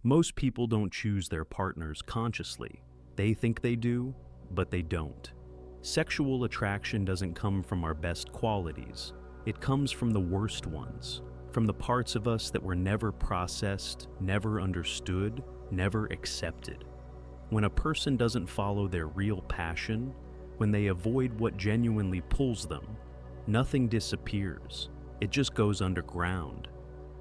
Most people don't choose their partners consciously. They think they do, but they don't. Sexual attraction doesn't come from our best qualities. It comes from the worst ones, from the parts of us that were never processed, never understood, never accepted. When a person doesn't follow their real passion, when they avoid what genuinely pulls them, nothing disappears. It just goes underground.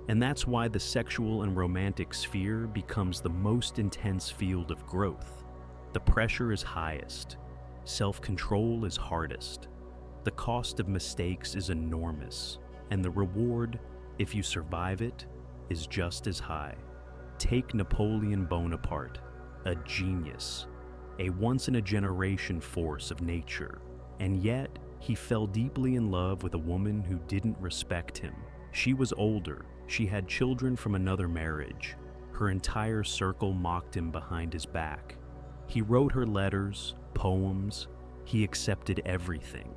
And that's why the sexual and romantic sphere becomes the most intense field of growth. The pressure is highest. Self-control is hardest. The cost of mistakes is enormous. And the reward, if you survive it, is just as high. Take Napoleon Bonaparte, a genius, a once-in-a-generation force of nature. And yet, he fell deeply in love with a woman who didn't respect him. She was older. She had children from another marriage. Her entire circle mocked him behind his back. He wrote her letters, poems. He accepted everything.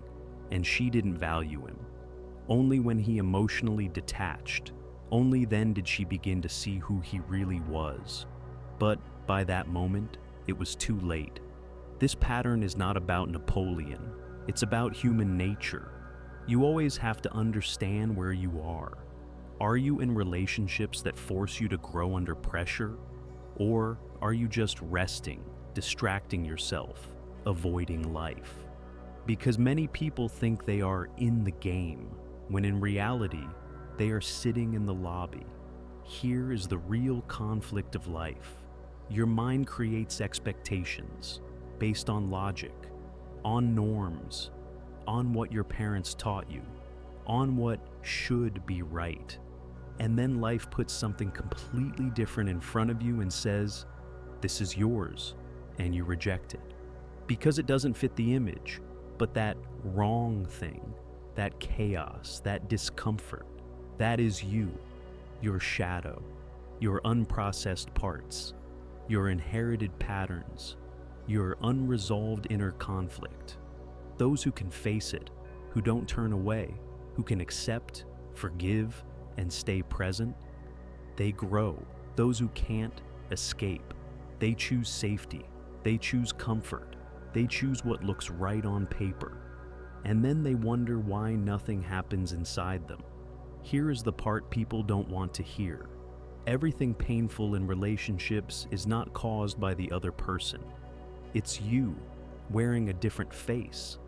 And she didn't value him. Only when he emotionally detached, only then did she begin to see who he really was. But by that moment, it was too late. This pattern is not about Napoleon. It's about human nature. You always have to understand where you are. Are you in relationships that force you to grow under pressure? Or are you just resting, distracting yourself, avoiding life? Because many people think they are in the game, when in reality, they are sitting in the lobby. Here is the real conflict of life. Your mind creates expectations based on logic, on norms, on what your parents taught you, on what should be right. And then life puts something completely different in front of you and says, this is yours, and you reject it. Because it doesn't fit the image, but that wrong thing, that chaos, that discomfort, that is you, your shadow, your unprocessed parts, your inherited patterns, your unresolved inner conflict. Those who can face it, who don't turn away, who can accept, forgive, and stay present, they grow. Those who can't escape, they choose safety, they choose comfort, they choose what looks right on paper. And then they wonder why nothing happens inside them. Here is the part people don't want to hear. Everything painful in relationships is not caused by the other person. It's you, wearing a different face.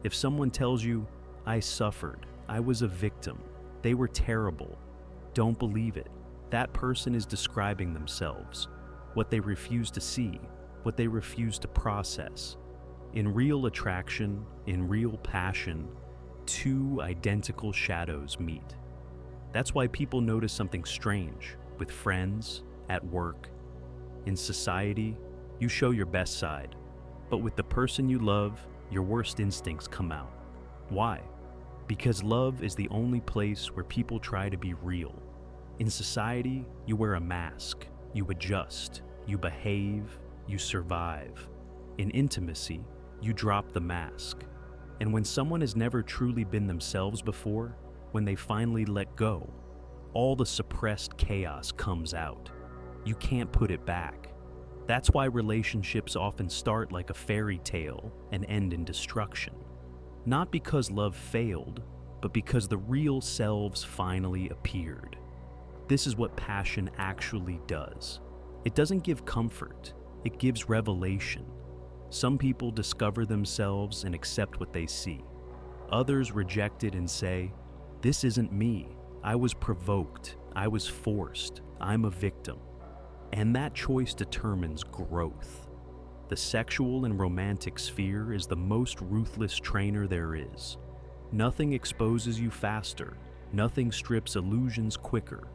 If someone tells you, I suffered, I was a victim, they were terrible, don't believe it. That person is describing themselves, what they refuse to see, what they refuse to process. In real attraction, in real passion, two identical shadows meet. That's why people notice something strange with friends, at work. In society, you show your best side, but with the person you love, your worst instincts come out. Why? Because love is the only place where people try to be real. In society, you wear a mask, you adjust, you behave, you survive. In intimacy, you drop the mask. And when someone has never truly been themselves before, when they finally let go, all the suppressed chaos comes out. You can't put it back. That's why relationships often start like a fairy tale and end in destruction. Not because love failed, but because the real selves finally appeared. This is what passion actually does. It doesn't give comfort, it gives revelation. Some people discover themselves and accept what they see. Others reject it and say, this isn't me. I was provoked, I was forced, I'm a victim. And that choice determines growth. The sexual and romantic sphere is the most ruthless trainer there is. Nothing exposes you faster, nothing strips illusions quicker.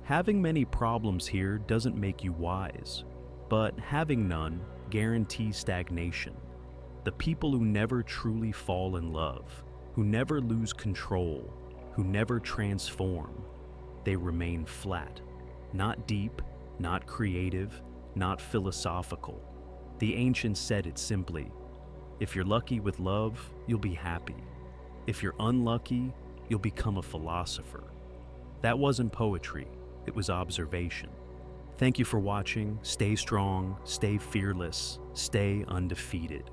Having many problems here doesn't make you wise, but having none guarantees stagnation. The people who never truly fall in love, who never lose control, who never transform, they remain flat, not deep, not creative, not philosophical. The ancients said it simply, if you're lucky with love, you'll be happy. If you're unlucky, you'll become a philosopher. That wasn't poetry, it was observation. Thank you for watching. Stay strong, stay fearless, stay undefeated.